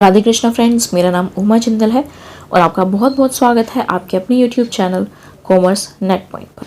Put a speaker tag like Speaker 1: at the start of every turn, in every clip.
Speaker 1: Radhe Krishna friends, मेरा नाम उमा जिंदल है और आपका बहुत बहुत स्वागत है आपके अपने YouTube channel commerce net point पर।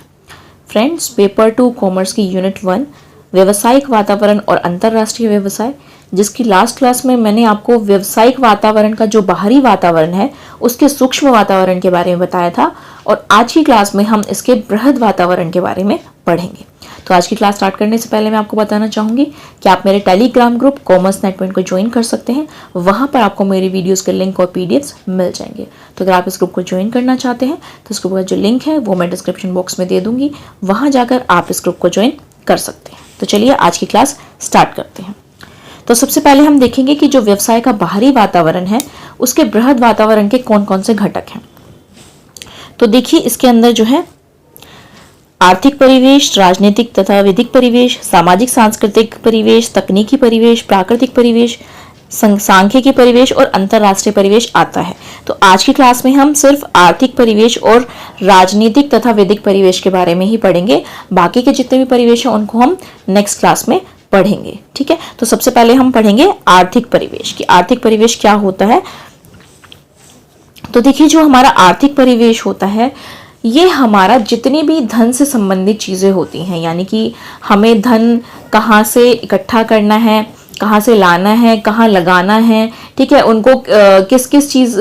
Speaker 1: फ्रेंड्स, पेपर 2 कॉमर्स की यूनिट 1 व्यवसायिक वातावरण और अंतर्राष्ट्रीय व्यवसाय, जिसकी लास्ट क्लास में मैंने आपको व्यवसायिक वातावरण का जो बाहरी वातावरण है उसके सूक्ष्म वातावरण के बारे में बताया था और आज की क्लास में हम इसके बृहद वातावरण के बारे में पढ़ेंगे। तो आज की क्लास स्टार्ट करने से पहले मैं आपको बताना चाहूँगी कि आप मेरे Telegram group commerce net point को ज्वाइन कर सकते हैं। वहाँ पर आपको मेरी वीडियोस के लिंक और पीडीएफ्स मिल जाएंगे। तो अगर आप इस ग्रुप को ज्वाइन करना चाहते हैं तो इस ग्रुप का जो लिंक है वो मैं डिस्क्रिप्शन बॉक्स में दे दूँगी, वहाँ जाकर आप इस ग्रुप को ज्वाइन कर सकते हैं। तो चलिए आज की क्लास स्टार्ट करते हैं। तो सबसे पहले हम देखेंगे कि जो व्यवसाय का बाहरी वातावरण है उसके बृहद वातावरण के कौन कौन से घटक हैं। तो देखिए, इसके अंदर जो है आर्थिक परिवेश, राजनीतिक तथा विधिक परिवेश, सामाजिक सांस्कृतिक परिवेश, तकनीकी परिवेश, प्राकृतिक परिवेश, सांख्यिकी परिवेश और अंतरराष्ट्रीय परिवेश आता है। तो आज की क्लास में हम सिर्फ आर्थिक परिवेश और राजनीतिक तथा विधिक परिवेश के बारे में ही पढ़ेंगे। बाकी के जितने भी परिवेश हैं उनको हम नेक्स्ट क्लास में पढ़ेंगे। ठीक है, तो सबसे पहले हम पढ़ेंगे आर्थिक परिवेश कि आर्थिक परिवेश क्या होता है। तो देखिए, जो हमारा आर्थिक परिवेश होता है ये हमारा जितनी भी धन से संबंधित चीजें होती हैं, यानी कि हमें धन कहाँ से इकट्ठा करना है, कहाँ से लाना है, कहाँ लगाना है, ठीक है, उनको किस किस चीज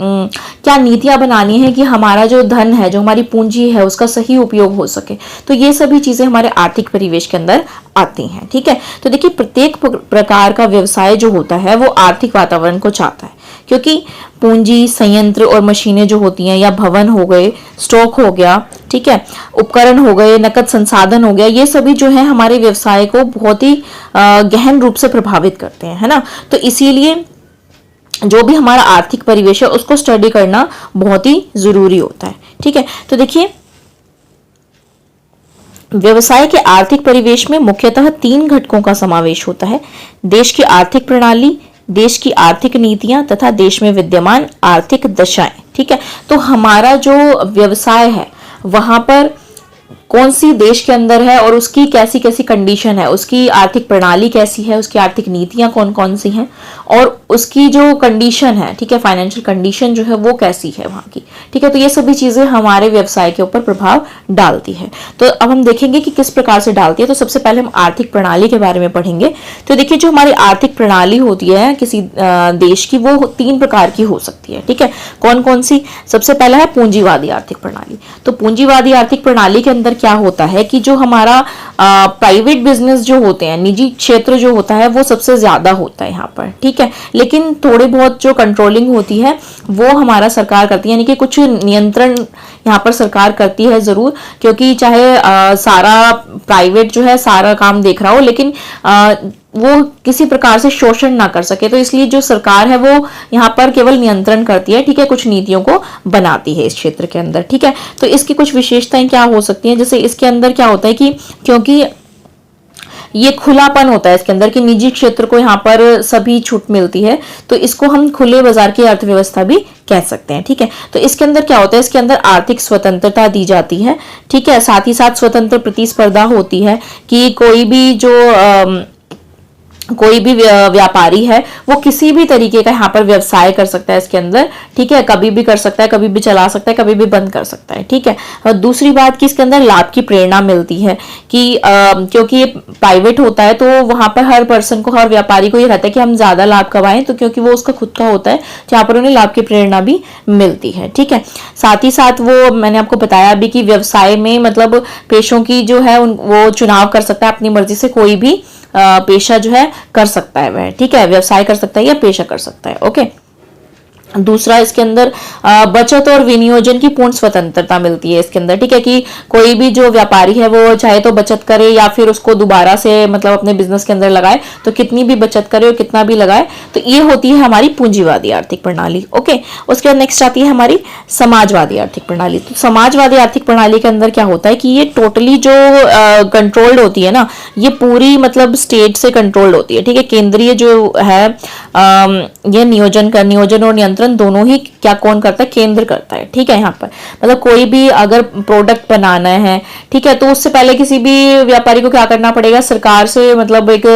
Speaker 1: क्या नीतियां बनानी है कि हमारा जो धन है, जो हमारी पूंजी है, उसका सही उपयोग हो सके। तो ये सभी चीजें हमारे आर्थिक परिवेश के अंदर आती हैं। ठीक है, तो देखिए, प्रत्येक प्रकार का व्यवसाय जो होता है वो आर्थिक वातावरण को चाहता है, क्योंकि पूंजी, संयंत्र और मशीनें जो होती हैं, या भवन हो गए, स्टॉक हो गया, ठीक है, उपकरण हो गए, नकद संसाधन हो गया, ये सभी जो है हमारे व्यवसाय को बहुत ही गहन रूप से प्रभावित करते हैं, है ना। तो इसीलिए जो भी हमारा आर्थिक परिवेश है उसको स्टडी करना बहुत ही जरूरी होता है। ठीक है, तो देखिए, व्यवसाय के आर्थिक परिवेश में मुख्यतः 3 घटकों का समावेश होता है: देश की आर्थिक प्रणाली, देश की आर्थिक नीतियां तथा देश में विद्यमान आर्थिक दशाएं। ठीक है, तो हमारा जो व्यवसाय है वहां पर कौन सी देश के अंदर है और उसकी कैसी कैसी कंडीशन है, उसकी आर्थिक प्रणाली कैसी है, उसकी आर्थिक नीतियां कौन कौन सी हैं और उसकी जो कंडीशन है, ठीक है, फाइनेंशियल कंडीशन जो है वो कैसी है वहां की। ठीक है, तो ये सभी चीजें हमारे व्यवसाय के ऊपर प्रभाव डालती है। तो अब हम देखेंगे कि किस प्रकार से डालती है। तो सबसे पहले हम आर्थिक प्रणाली के बारे में पढ़ेंगे। तो देखिए, जो हमारी आर्थिक प्रणाली होती है किसी देश की, वो 3 प्रकार की हो सकती है। ठीक है, कौन कौन सी? सबसे पहला है पूंजीवादी आर्थिक प्रणाली। तो पूंजीवादी आर्थिक प्रणाली के अंदर क्या होता है कि जो हमारा प्राइवेट बिजनेस जो होते हैं, निजी क्षेत्र जो होता है, वो सबसे ज्यादा होता है यहाँ पर। ठीक है, लेकिन थोड़े बहुत जो कंट्रोलिंग होती है वो हमारा सरकार करती है, यानी कि कुछ नियंत्रण यहाँ पर सरकार करती है जरूर, क्योंकि चाहे सारा प्राइवेट जो है सारा काम देख रहा हो, लेकिन वो किसी प्रकार से शोषण ना कर सके, तो इसलिए जो सरकार है वो यहाँ पर केवल नियंत्रण करती है। ठीक है, कुछ नीतियों को बनाती है इस क्षेत्र के अंदर। ठीक है, तो इसकी कुछ विशेषताएं क्या हो सकती हैं, जैसे इसके अंदर क्या होता है कि क्योंकि ये खुलापन होता है इसके अंदर कि निजी क्षेत्र को यहाँ पर सभी छूट मिलती है, तो इसको हम खुले बाजार की अर्थव्यवस्था भी कह सकते हैं। ठीक है, तो इसके अंदर क्या होता है, इसके अंदर आर्थिक स्वतंत्रता दी जाती है। ठीक है, साथ ही साथ स्वतंत्र प्रतिस्पर्धा होती है कि कोई भी व्यापारी है वो किसी भी तरीके का यहाँ पर व्यवसाय कर सकता है इसके अंदर। ठीक है, कभी भी कर सकता है, कभी भी चला सकता है, कभी भी बंद कर सकता है। ठीक है, और दूसरी बात कि इसके अंदर लाभ की प्रेरणा मिलती है कि क्योंकि ये प्राइवेट होता है तो वहां पर हर पर्सन को, हर व्यापारी को ये रहता है कि हम ज्यादा लाभ कमाएं, तो क्योंकि वो उसका खुद का होता है, जहाँ पर उन्हें लाभ की प्रेरणा भी मिलती है। ठीक है, साथ ही साथ वो मैंने आपको बताया अभी कि व्यवसाय में मतलब पेशों की जो है वो चुनाव कर सकता है अपनी मर्जी से, कोई भी पेशा जो है कर सकता है वह। ठीक है, व्यवसाय कर सकता है या पेशा कर सकता है। ओके, दूसरा इसके अंदर बचत और विनियोजन की पूर्ण स्वतंत्रता मिलती है इसके अंदर। ठीक है, कि कोई भी जो व्यापारी है वो चाहे तो बचत करे या फिर उसको दोबारा से मतलब अपने बिजनेस के अंदर लगाए, तो कितनी भी बचत करे और कितना भी लगाए। तो ये होती है हमारी पूंजीवादी आर्थिक प्रणाली। ओके, उसके बाद नेक्स्ट आती है हमारी समाजवादी आर्थिक प्रणाली। तो समाजवादी आर्थिक प्रणाली के अंदर क्या होता है कि ये टोटली जो कंट्रोल्ड होती है ना, ये पूरी मतलब स्टेट से कंट्रोल्ड होती है। ठीक है, केंद्रीय जो है ये नियोजन और नियंत्रण नियंत्रण दोनों ही क्या कौन करता है, केंद्र करता है। ठीक है, यहाँ पर मतलब कोई भी अगर प्रोडक्ट बनाना है, ठीक है, तो उससे पहले किसी भी व्यापारी को क्या करना पड़ेगा, सरकार से मतलब एक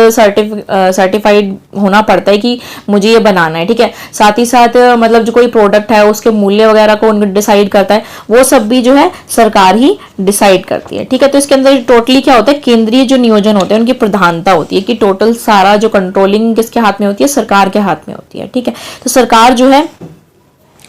Speaker 1: सर्टिफाइड होना पड़ता है कि मुझे ये बनाना है। ठीक है, साथ ही साथ मतलब जो कोई प्रोडक्ट है उसके मूल्य वगैरह को डिसाइड करता है, वो सब भी जो है सरकार ही डिसाइड करती है। ठीक है, तो इसके अंदर टोटली क्या होता है, केंद्रीय जो नियोजन होते हैं उनकी प्रधानता होती है कि टोटल सारा जो कंट्रोलिंग किसके हाथ में होती है, सरकार के हाथ में होती है। ठीक है, तो सरकार जो है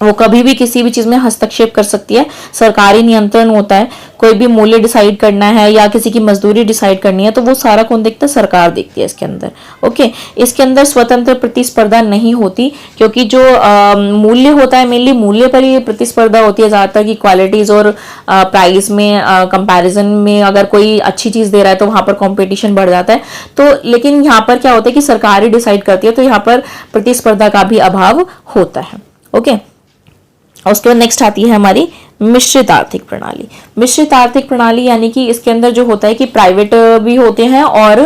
Speaker 1: वो कभी भी किसी भी चीज में हस्तक्षेप कर सकती है, सरकारी नियंत्रण होता है। कोई भी मूल्य डिसाइड करना है या किसी की मजदूरी डिसाइड करनी है तो वो सारा कौन देखता है, सरकार देखती है इसके अंदर। ओके, इसके अंदर स्वतंत्र प्रतिस्पर्धा नहीं होती, क्योंकि जो मूल्य होता है मेनली मूल्य पर ही प्रतिस्पर्धा होती है ज्यादातर, की क्वालिटीज और प्राइस में कंपैरिजन में अगर कोई अच्छी चीज दे रहा है तो वहां पर कंपटीशन बढ़ जाता है। तो लेकिन यहाँ पर क्या होता है कि सरकार ही डिसाइड करती है, तो यहाँ पर प्रतिस्पर्धा का भी अभाव होता है। ओके, और उसके बाद नेक्स्ट आती है हमारी मिश्रित आर्थिक प्रणाली। मिश्रित आर्थिक प्रणाली यानी कि इसके अंदर जो होता है कि प्राइवेट भी होते हैं और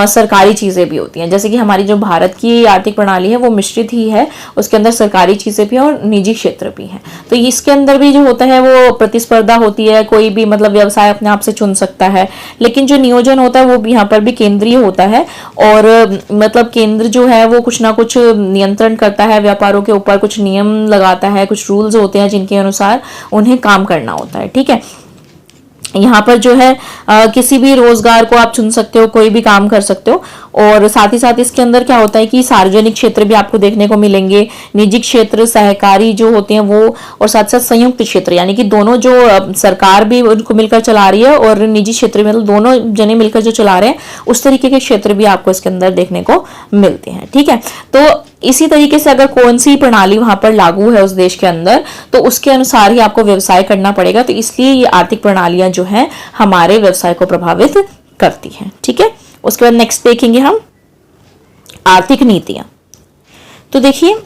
Speaker 1: सरकारी चीजें भी होती हैं। जैसे कि हमारी जो भारत की आर्थिक प्रणाली है वो मिश्रित ही है, उसके अंदर सरकारी चीजें भी हैं और निजी क्षेत्र भी हैं। तो इसके अंदर भी जो होता है वो प्रतिस्पर्धा होती है, कोई भी मतलब व्यवसाय अपने आप से चुन सकता है, लेकिन जो नियोजन होता है वो भी यहाँ पर भी केंद्रीय होता है। और मतलब केंद्र जो है वो कुछ ना कुछ नियंत्रण करता है व्यापारों के ऊपर, कुछ नियम लगाता है, कुछ रूल्स होते हैं जिनके अनुसार उन्हें काम करना होता है। ठीक है, यहाँ पर जो है किसी भी रोजगार को आप चुन सकते हो, कोई भी काम कर सकते हो। और साथ ही साथ इसके अंदर क्या होता है कि सार्वजनिक क्षेत्र भी आपको देखने को मिलेंगे, निजी क्षेत्र सहकारी जो होते हैं वो, और साथ साथ संयुक्त क्षेत्र यानी कि दोनों जो सरकार भी उनको मिलकर चला रही है और निजी क्षेत्र मतलब दोनों जने मिलकर जो चला रहे हैं, उस तरीके के क्षेत्र भी आपको इसके अंदर देखने को मिलते हैं। ठीक है, तो इसी तरीके से अगर कौन सी प्रणाली वहां पर लागू है उस देश के अंदर, तो उसके अनुसार ही आपको व्यवसाय करना पड़ेगा। तो इसलिए ये आर्थिक प्रणालियां जो है हमारे व्यवसाय को प्रभावित करती हैं। ठीक है, उसके बाद नेक्स्ट देखेंगे हम आर्थिक नीतियां। तो देखिए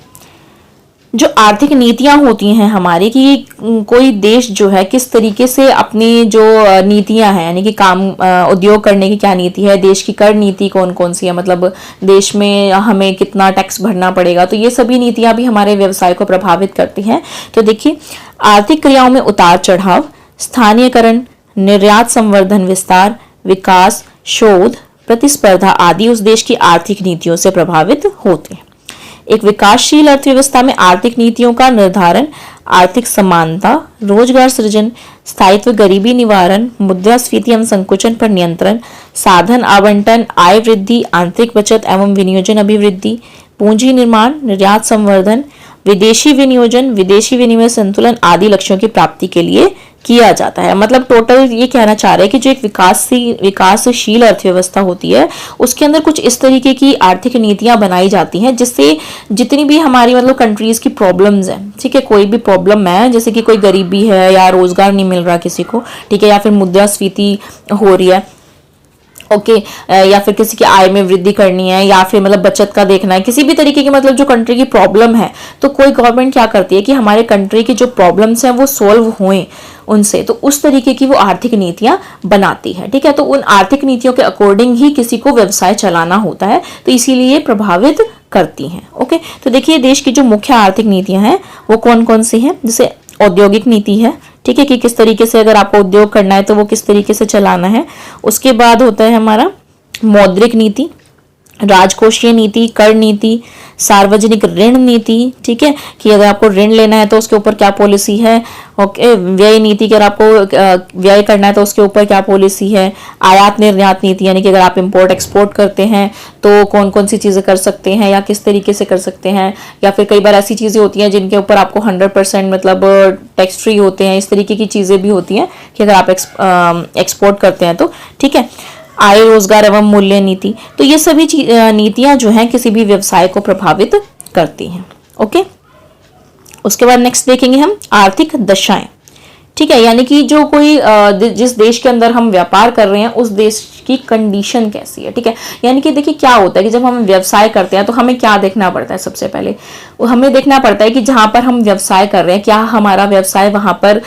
Speaker 1: जो आर्थिक नीतियां होती हैं हमारी, कि कोई देश जो है किस तरीके से अपनी जो नीतियां हैं यानी कि काम उद्योग करने की क्या नीति है, देश की कर नीति कौन कौन सी है, मतलब देश में हमें कितना टैक्स भरना पड़ेगा, तो ये सभी नीतियां भी हमारे व्यवसाय को प्रभावित करती हैं। तो देखिए आर्थिक क्रियाओं में उतार चढ़ाव, स्थानीयकरण, निर्यात संवर्धन विस्तार, विकास, शोध, प्रतिस्पर्धा आदि उस देश की आर्थिक नीतियों से प्रभावित होते हैं। एक विकासशील अर्थव्यवस्था में आर्थिक नीतियों का निर्धारण आर्थिक समानता, रोजगार सृजन, स्थायित्व, गरीबी निवारण, मुद्रास्फीति एवं संकुचन पर नियंत्रण, साधन आवंटन, आय वृद्धि, आंतरिक बचत एवं विनियोजन अभिवृद्धि, पूंजी निर्माण, निर्यात संवर्धन, विदेशी विनियोजन, विदेशी विनिमय संतुलन आदि लक्ष्यों की प्राप्ति के लिए किया जाता है। मतलब टोटल ये कहना चाह रहे हैं कि जो एक विकासशील अर्थव्यवस्था होती है उसके अंदर कुछ इस तरीके की आर्थिक नीतियां बनाई जाती हैं जिससे जितनी भी हमारी मतलब कंट्रीज की प्रॉब्लम्स हैं, ठीक है, कोई भी प्रॉब्लम है जैसे कि कोई गरीबी है या रोजगार नहीं मिल रहा किसी को, ठीक है, या फिर मुद्रास्फीति हो रही है, ओके, या फिर किसी की आय में वृद्धि करनी है, या फिर मतलब बचत का देखना है, किसी भी तरीके की मतलब जो कंट्री की प्रॉब्लम है, तो कोई गवर्नमेंट क्या करती है कि हमारे कंट्री की जो प्रॉब्लम्स हैं वो सॉल्व होएं उनसे, तो उस तरीके की वो आर्थिक नीतियां बनाती है। ठीक है, तो उन आर्थिक नीतियों के अकॉर्डिंग ही किसी को व्यवसाय चलाना होता है, तो इसीलिए प्रभावित करती हैं। ओके, तो देखिए देश की जो मुख्य आर्थिक नीतियां हैं वो कौन कौन सी हैं, जैसे औद्योगिक नीति है, ठीक है, कि किस तरीके से अगर आपको उद्योग करना है तो वो किस तरीके से चलाना है। उसके बाद होता है हमारा मौद्रिक नीति, राजकोषीय नीति, कर नीति, सार्वजनिक ऋण नीति, ठीक है, कि अगर आपको ऋण लेना है तो उसके ऊपर क्या पॉलिसी है, ओके, व्यय नीति, कि अगर आपको व्यय करना है तो उसके ऊपर क्या पॉलिसी है, आयात निर्यात नीति, यानी कि अगर आप इंपोर्ट एक्सपोर्ट करते हैं तो कौन कौन सी चीजें कर सकते हैं या किस तरीके से कर सकते हैं, या फिर कई बार ऐसी चीजें होती हैं जिनके ऊपर आपको 100% मतलब टैक्स फ्री होते हैं, इस तरीके की चीजें भी होती हैं कि अगर आप एक्सपोर्ट करते हैं तो, ठीक है, आय, रोजगार एवं मूल्य नीति। तो ये सभी नीतियां जो हैं किसी भी व्यवसाय को प्रभावित करती हैं। ओके, उसके बाद नेक्स्ट देखेंगे हम आर्थिक दशाएं, ठीक है, यानी कि जो कोई जिस देश के अंदर हम व्यापार कर रहे हैं उस देश की कंडीशन कैसी है, ठीक है। यानी कि देखिए क्या होता है कि जब हम व्यवसाय करते हैं तो हमें क्या देखना पड़ता है, सबसे पहले हमें देखना पड़ता है कि जहां पर हम व्यवसाय कर रहे हैं क्या हमारा व्यवसाय वहां पर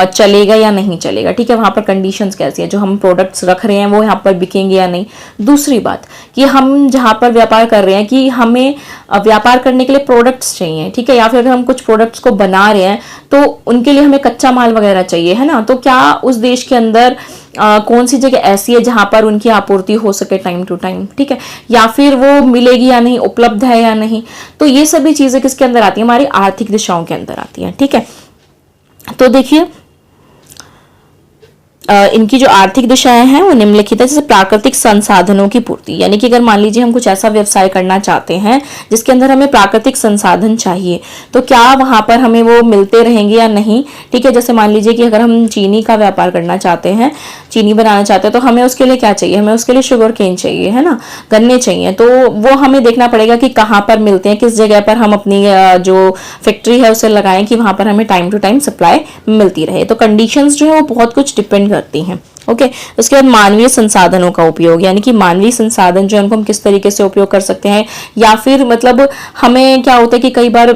Speaker 1: चलेगा या नहीं चलेगा, ठीक है। वहां पर कंडीशंस कैसी है, जो हम प्रोडक्ट्स रख रहे हैं वो यहाँ पर बिकेंगे या नहीं। दूसरी बात कि हम जहां पर व्यापार कर रहे हैं कि हमें व्यापार करने के लिए प्रोडक्ट्स चाहिए, ठीक है, या फिर अगर हम कुछ प्रोडक्ट्स को बना रहे हैं तो उनके लिए हमें कच्चा माल वगैरह चाहिए, है ना। तो क्या उस देश के अंदर कौन सी जगह ऐसी है जहां पर उनकी आपूर्ति हो सके टाइम टू टाइम, ठीक है, या फिर वो मिलेगी या नहीं, उपलब्ध है या नहीं। तो ये सभी चीजें किसके अंदर आती है, हमारी आर्थिक दिशाओं के अंदर आती है, ठीक है। तो देखिए इनकी जो आर्थिक दिशाएं हैं वो निम्नलिखित है। जैसे प्राकृतिक संसाधनों की पूर्ति, यानी कि अगर मान लीजिए हम कुछ ऐसा व्यवसाय करना चाहते हैं जिसके अंदर हमें प्राकृतिक संसाधन चाहिए, तो क्या वहां पर हमें वो मिलते रहेंगे या नहीं, ठीक है। जैसे मान लीजिए कि अगर हम चीनी का व्यापार करना चाहते हैं, चीनी बनाना चाहते हैं, तो हमें उसके लिए क्या चाहिए, हमें उसके लिए शुगर केन चाहिए, है ना, गन्ने चाहिए। तो वो हमें देखना पड़ेगा कि कहाँ पर मिलते हैं, किस जगह पर हम अपनी जो फैक्ट्री है उसे लगाएं कि वहां पर हमें टाइम टू टाइम सप्लाई मिलती रहे। तो कंडीशंस जो है वो बहुत कुछ डिपेंड करती हैं, ओके। उसके बाद मानवीय संसाधनों का उपयोग, यानी कि मानवीय संसाधन जो है उनको हम किस तरीके से उपयोग कर सकते हैं, या फिर मतलब हमें क्या होता है कि कई बार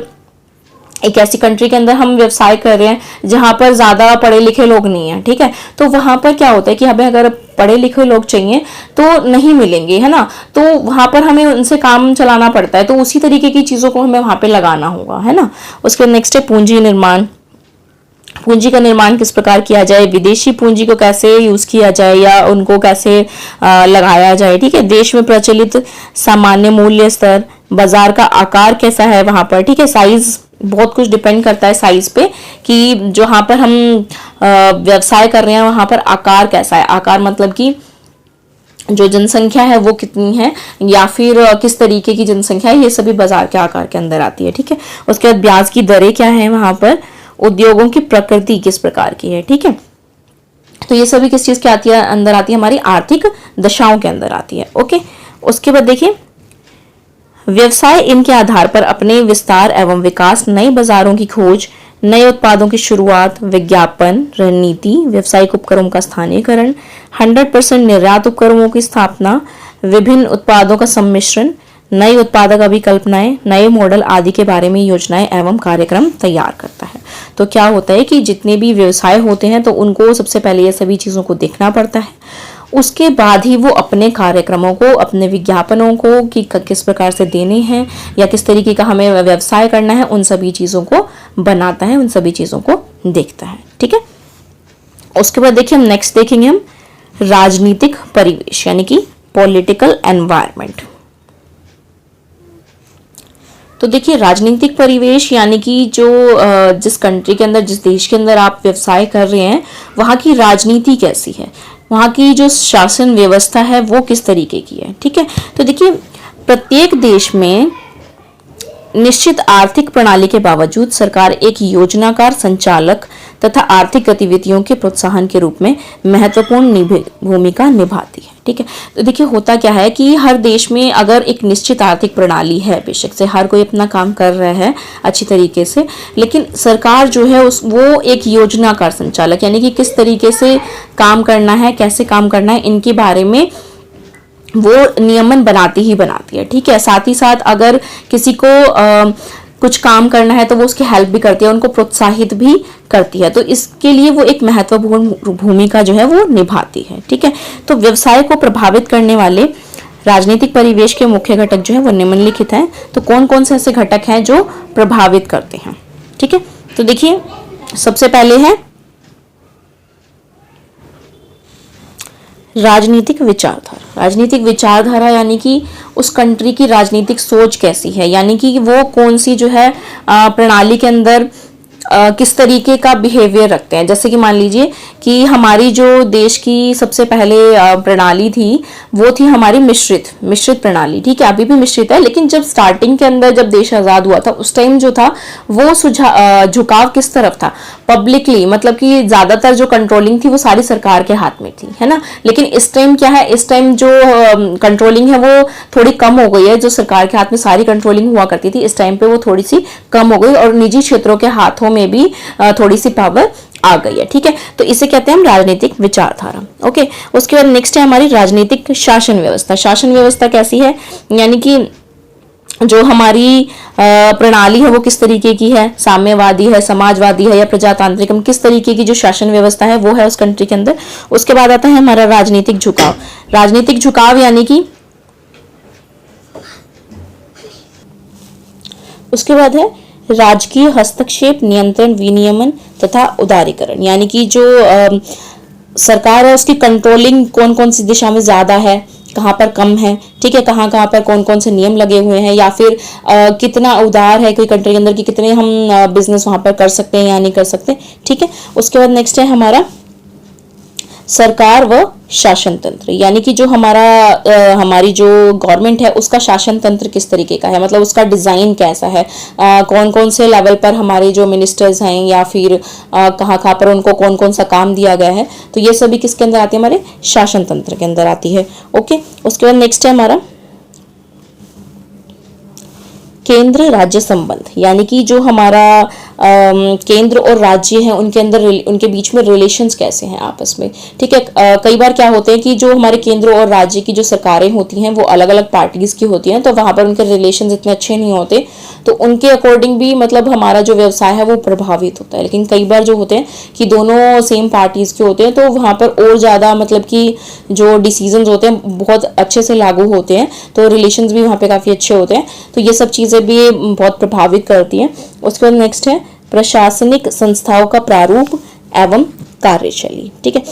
Speaker 1: एक ऐसी कंट्री के अंदर हम व्यवसाय कर रहे हैं जहां पर ज्यादा पढ़े लिखे लोग नहीं है, ठीक है। तो वहां पर क्या होता है कि हमें अगर पढ़े लिखे लोग चाहिए तो नहीं मिलेंगे, है ना। तो वहां पर हमें उनसे काम चलाना पड़ता है, तो उसी तरीके की चीजों को हमें वहां पे लगाना होगा, है ना। उसके नेक्स्ट है पूंजी निर्माण। पूंजी का निर्माण किस प्रकार किया जाए, विदेशी पूंजी को कैसे यूज किया जाए या उनको कैसे लगाया जाए, ठीक है। देश में प्रचलित सामान्य मूल्य स्तर, बाजार का आकार कैसा है वहां पर, ठीक है। साइज बहुत कुछ डिपेंड करता है साइज पे कि जहां पर हम व्यवसाय कर रहे हैं वहां पर आकार कैसा है। आकार मतलब कि जो जनसंख्या है वो कितनी है या फिर किस तरीके की जनसंख्या है, ये सभी बाजार के आकार के अंदर आती है, ठीक है। उसके बाद ब्याज की दरें क्या है वहां पर, उद्योगों की प्रकृति किस प्रकार की है, ठीक है। तो ये सभी किस चीज के आती है, अंदर आती है, हमारी आर्थिक दशाओं के अंदर आती है, ओके। उसके बाद देखिए व्यवसाय इनके आधार पर अपने विस्तार एवं विकास, नए बाजारों की खोज, नए उत्पादों की शुरुआत, विज्ञापन, रणनीति, व्यावसायिक उपक्रमों का स्थानीयकरण, 100% निर्यात उपक्रमों की स्थापना, विभिन्न उत्पादों का सम्मिश्रण, नई उत्पादक अभिकल्पनाएं, नए मॉडल आदि के बारे में योजनाएं एवं कार्यक्रम तैयार करता है। तो क्या होता है कि जितने भी व्यवसाय होते हैं तो उनको सबसे पहले ये सभी चीजों को देखना पड़ता है, उसके बाद ही वो अपने कार्यक्रमों को, अपने विज्ञापनों को कि किस प्रकार से देने हैं या किस तरीके का हमें व्यवसाय करना है, उन सभी चीजों को बनाता है, उन सभी चीजों को देखता है, ठीक है। उसके बाद देखिए हम नेक्स्ट देखेंगे हम राजनीतिक परिवेश, यानी कि पॉलिटिकल एनवायरनमेंट। तो देखिए राजनीतिक परिवेश यानी कि जो जिस कंट्री के अंदर, जिस देश के अंदर आप व्यवसाय कर रहे हैं वहाँ की राजनीति कैसी है, वहाँ की जो शासन व्यवस्था है वो किस तरीके की है, ठीक है। तो देखिए प्रत्येक देश में निश्चित आर्थिक प्रणाली के बावजूद सरकार एक योजनाकार, संचालक तथा आर्थिक गतिविधियों के प्रोत्साहन के रूप में महत्वपूर्ण भूमिका निभाती है, ठीक है। तो देखिए होता क्या है कि हर देश में अगर एक निश्चित आर्थिक प्रणाली है, बेशक से हर कोई अपना काम कर रहा है अच्छी तरीके से, लेकिन सरकार जो है वो एक योजनाकार संचालक, यानी कि किस तरीके से काम करना है, कैसे काम करना है, इनके बारे में वो नियमन बनाती ही बनाती है, ठीक है। साथ ही साथ अगर किसी को कुछ काम करना है तो वो उसकी हेल्प भी करती है, उनको प्रोत्साहित भी करती है। तो इसके लिए वो एक महत्वपूर्ण भूमिका जो है वो निभाती है, ठीक है। तो व्यवसाय को प्रभावित करने वाले राजनीतिक परिवेश के मुख्य घटक जो है वो निम्नलिखित हैं। तो कौन कौन से ऐसे घटक हैं जो प्रभावित करते हैं, ठीक है। तो देखिए सबसे पहले है राजनीतिक विचारधारा। राजनीतिक विचारधारा यानी कि उस कंट्री की राजनीतिक सोच कैसी है, यानी कि वो कौन सी जो है प्रणाली के अंदर किस तरीके का बिहेवियर रखते हैं। जैसे कि मान लीजिए कि हमारी जो देश की सबसे पहले प्रणाली थी वो थी हमारी मिश्रित प्रणाली, ठीक है। अभी भी मिश्रित है, लेकिन जब स्टार्टिंग के अंदर जब देश आजाद हुआ था उस टाइम जो था वो झुकाव किस तरफ था, पब्लिकली, मतलब कि ज्यादातर जो कंट्रोलिंग थी वो सारी सरकार के हाथ में थी, है ना। लेकिन इस टाइम क्या है, इस टाइम जो कंट्रोलिंग है वो थोड़ी कम हो गई है। जो सरकार के हाथ में सारी कंट्रोलिंग हुआ करती थी, इस टाइम पे वो थोड़ी सी कम हो गई और निजी क्षेत्रों के हाथों में भी थोड़ी सी पावर आ गई है। ठीक है, तो इसे कहते हैं हम राजनीतिक विचारधारा। ओके, उसके बाद नेक्स्ट है हमारी राजनीतिक शासन व्यवस्था। शासन व्यवस्था कैसी है, यानी कि जो हमारी प्रणाली है वो किस तरीके की है, साम्यवादी है, समाजवादी है या प्रजातांत्रिक, हम किस तरीके की जो शासन व्यवस्था है वो है उस कंट्री के अंदर। उसके बाद आता है हमारा राजनीतिक झुकाव। राजनीतिक झुकाव यानी कि उसके बाद है राजकीय हस्तक्षेप, नियंत्रण, विनियमन तथा उदारीकरण, यानी कि जो सरकार है उसकी कंट्रोलिंग कौन कौन सी दिशा में ज्यादा है, कहाँ पर कम है, ठीक है, कहाँ कहाँ पर कौन कौन से नियम लगे हुए हैं, या फिर कितना उदार है कोई कंट्री के अंदर कि कितने हम बिजनेस वहां पर कर सकते हैं या नहीं कर सकते। ठीक है, उसके बाद नेक्स्ट है हमारा सरकार व शासन तंत्र, यानी कि जो हमारी जो गवर्नमेंट है उसका शासन तंत्र किस तरीके का है, मतलब उसका डिजाइन कैसा है, कौन कौन से लेवल पर हमारे जो मिनिस्टर्स हैं या फिर कहाँ कहाँ पर उनको कौन कौन सा काम दिया गया है, तो ये सभी किसके अंदर आती है, हमारे शासन तंत्र के अंदर आती है। ओके, उसके बाद नेक्स्ट है हमारा केंद्र राज्य संबंध, यानी कि जो हमारा केंद्र और राज्य है उनके अंदर उनके बीच में रिलेशंस कैसे हैं आपस में। ठीक है, कई बार क्या होते हैं कि जो हमारे केंद्र और राज्य की जो सरकारें होती हैं वो अलग अलग पार्टीज की होती हैं, तो वहां पर उनके रिलेशंस इतने अच्छे नहीं होते, तो उनके अकॉर्डिंग भी मतलब हमारा जो व्यवसाय है वो प्रभावित होता है। लेकिन कई बार जो होते हैं कि दोनों सेम पार्टीज के होते हैं तो वहां पर और ज्यादा मतलब कि जो डिसीजंस होते हैं बहुत अच्छे से लागू होते हैं, तो रिलेशंस भी वहां पे काफी अच्छे होते हैं, तो ये सब चीजें भी बहुत प्रभावित करती हैं। उसके बाद नेक्स्ट है प्रशासनिक संस्थाओं का प्रारूप एवं कार्यशैली। ठीक है,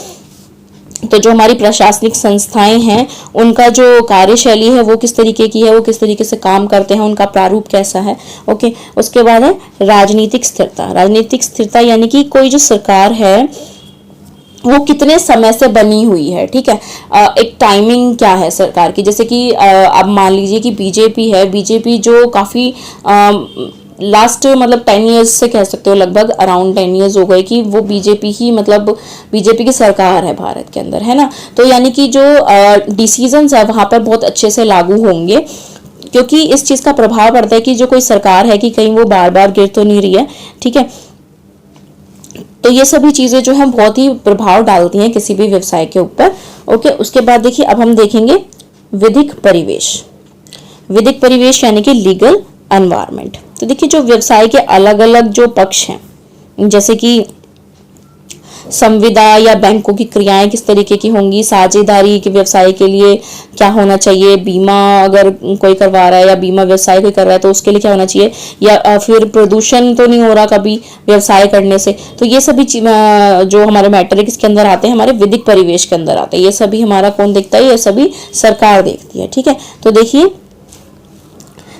Speaker 1: तो जो हमारी प्रशासनिक संस्थाएं हैं उनका जो कार्यशैली है वो किस तरीके की है, वो किस तरीके से काम करते हैं, उनका प्रारूप कैसा है। ओके, उसके बाद है राजनीतिक स्थिरता। राजनीतिक स्थिरता यानी कि कोई जो सरकार है वो कितने समय से बनी हुई है। ठीक है, एक टाइमिंग क्या है सरकार की, जैसे कि अब मान लीजिए कि बीजेपी है, बीजेपी जो काफी लास्ट मतलब 10 ईयर्स से कह सकते हो, लगभग अराउंड 10 ईयर्स हो गए कि वो बीजेपी ही मतलब बीजेपी की सरकार है भारत के अंदर, है ना। तो यानी कि जो डिसीजंस है वहां पर बहुत अच्छे से लागू होंगे, क्योंकि इस चीज का प्रभाव पड़ता है कि जो कोई सरकार है कि कहीं वो बार बार गिर तो नहीं रही है। ठीक है, तो ये सभी चीजें जो है बहुत ही प्रभाव डालती हैं किसी भी व्यवसाय के ऊपर। ओके, उसके बाद देखिए अब हम देखेंगे विधिक परिवेश। विधिक परिवेश यानी कि लीगल एनवायरनमेंट। तो देखिए जो व्यवसाय के अलग अलग जो पक्ष हैं, जैसे कि संविदा या बैंकों की क्रियाएं किस तरीके की होंगी, साझेदारी के व्यवसाय के लिए क्या होना चाहिए, बीमा अगर कोई करवा रहा है या बीमा व्यवसाय कोई कर रहा है तो उसके लिए क्या होना चाहिए, या फिर प्रदूषण तो नहीं हो रहा कभी व्यवसाय करने से, तो ये सभी जो हमारे मैटर किसके अंदर आते हैं, हमारे विधिक परिवेश के अंदर आते हैं। ये सभी हमारा कौन देखता है, ये सभी सरकार देखती है। ठीक है, तो देखिए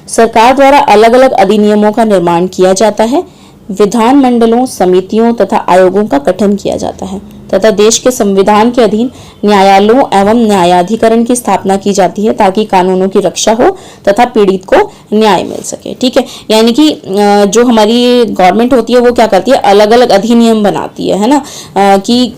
Speaker 1: सरकार द्वारा अलग अलग अधिनियमों का निर्माण किया जाता है, विधान मंडलों, समितियों तथा आयोगों का गठन किया जाता है तथा देश के संविधान के अधीन न्यायालयों एवं न्यायाधिकरण की स्थापना की जाती है ताकि कानूनों की रक्षा हो तथा पीड़ित को न्याय मिल सके। ठीक है, यानी कि जो हमारी गवर्नमेंट होती है वो क्या करती है, अलग अलग अधिनियम बनाती है ना, कि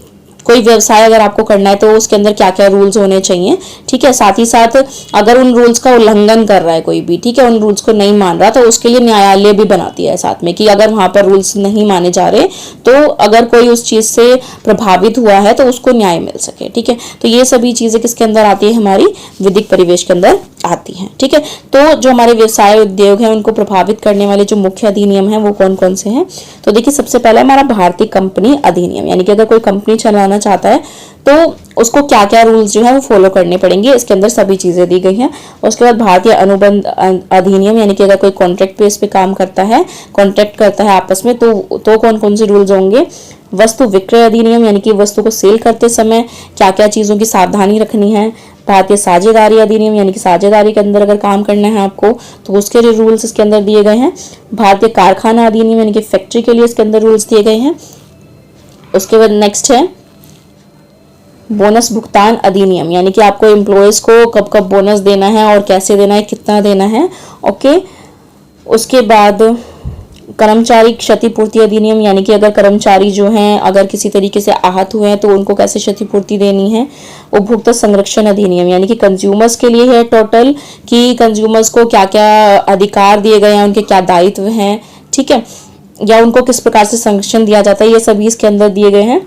Speaker 1: कोई व्यवसाय अगर आपको करना है तो उसके अंदर क्या क्या रूल्स होने चाहिए। ठीक है, साथ ही साथ अगर उन रूल्स का उल्लंघन कर रहा है कोई भी, ठीक है, उन रूल्स को नहीं मान रहा, तो उसके लिए न्यायालय भी बनाती है साथ में कि अगर वहां पर रूल्स नहीं माने जा रहे तो अगर कोई उस चीज से प्रभावित हुआ है तो उसको न्याय मिल सके। ठीक है, तो ये सभी चीजें किसके अंदर आती है, हमारी विधिक परिवेश के अंदर आती हैं। ठीक है, तो जो हमारे व्यवसाय उद्योग है उनको प्रभावित करने वाले जो मुख्य अधिनियम है वो कौन कौन से हैं, तो देखिए सबसे पहला हमारा भारतीय कंपनी अधिनियम, यानी कि अगर कोई कंपनी चलाना चाहता है तो उसको क्या क्या रूल्स जो है वो फॉलो करने पड़ेंगे, इसके अंदर सभी चीजें दी गई हैं। उसके बाद भारतीय अनुबंध अधिनियम, यानी कि अगर कोई कॉन्ट्रैक्ट बेस पे काम करता है, कॉन्ट्रैक्ट करता है आपस में, तो कौन कौन से रूल्स होंगे। वस्तु विक्रय अधिनियम, यानी कि वस्तु को सेल करते समय क्या क्या चीजों की सावधानी रखनी है। भारतीय साझेदारी अधिनियम, यानी कि साझेदारी के अंदर अगर काम करना है आपको तो उसके लिए रूल्स इसके अंदर दिए गए हैं। भारतीय कारखाना अधिनियम, यानी कि फैक्ट्री के लिए इसके अंदर रूल्स दिए गए हैं। उसके बाद नेक्स्ट है बोनस भुगतान अधिनियम, यानी कि आपको एम्प्लॉयज को कब कब बोनस देना है और कैसे देना है, कितना देना है। ओके, उसके बाद कर्मचारी क्षतिपूर्ति अधिनियम, यानी कि अगर कर्मचारी जो हैं अगर किसी तरीके से आहत हुए हैं तो उनको कैसे क्षतिपूर्ति देनी है। उपभोक्ता संरक्षण अधिनियम, यानी कि कंज्यूमर्स के लिए है टोटल कि कंज्यूमर्स को क्या क्या अधिकार दिए गए हैं, उनके क्या दायित्व हैं। ठीक है, या उनको किस प्रकार से संरक्षण दिया जाता है, ये सभी इसके अंदर दिए गए हैं।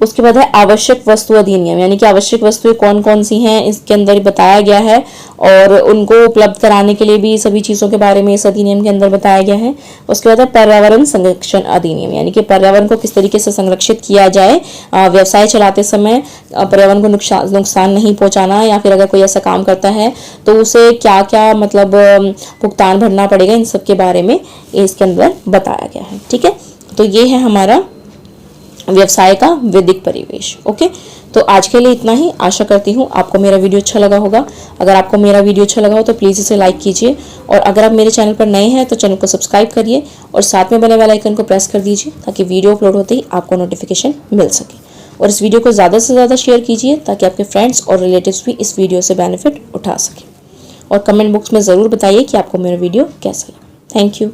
Speaker 1: उसके बाद है आवश्यक वस्तु अधिनियम, यानी कि आवश्यक वस्तुएं कौन कौन सी हैं इसके अंदर बताया गया है, और उनको उपलब्ध कराने के लिए भी सभी चीज़ों के बारे में इस अधिनियम के अंदर बताया गया है। उसके बाद है पर्यावरण संरक्षण अधिनियम, यानी कि पर्यावरण को किस तरीके से संरक्षित किया जाए, व्यवसाय चलाते समय पर्यावरण को नुकसान नहीं पहुंचाना, या फिर अगर कोई ऐसा काम करता है तो उसे क्या क्या मतलब भुगतान भरना पड़ेगा, इन सब के बारे में इसके अंदर बताया गया है। ठीक है, तो ये है हमारा व्यवसाय का विधिक परिवेश। ओके, तो आज के लिए इतना ही। आशा करती हूँ आपको मेरा वीडियो अच्छा लगा होगा। अगर आपको मेरा वीडियो अच्छा लगा हो तो प्लीज़ इसे लाइक कीजिए, और अगर आप मेरे चैनल पर नए हैं तो चैनल को सब्सक्राइब करिए और साथ में बने बेल आइकन को प्रेस कर दीजिए, ताकि वीडियो अपलोड होते ही आपको नोटिफिकेशन मिल सके। और इस वीडियो को ज़्यादा से ज़्यादा शेयर कीजिए, ताकि आपके फ्रेंड्स और रिलेटिव्स भी इस वीडियो से बेनिफिट उठा सकें। और कमेंट बॉक्स में ज़रूर बताइए कि आपको मेरा वीडियो कैसा लगा। Thank you.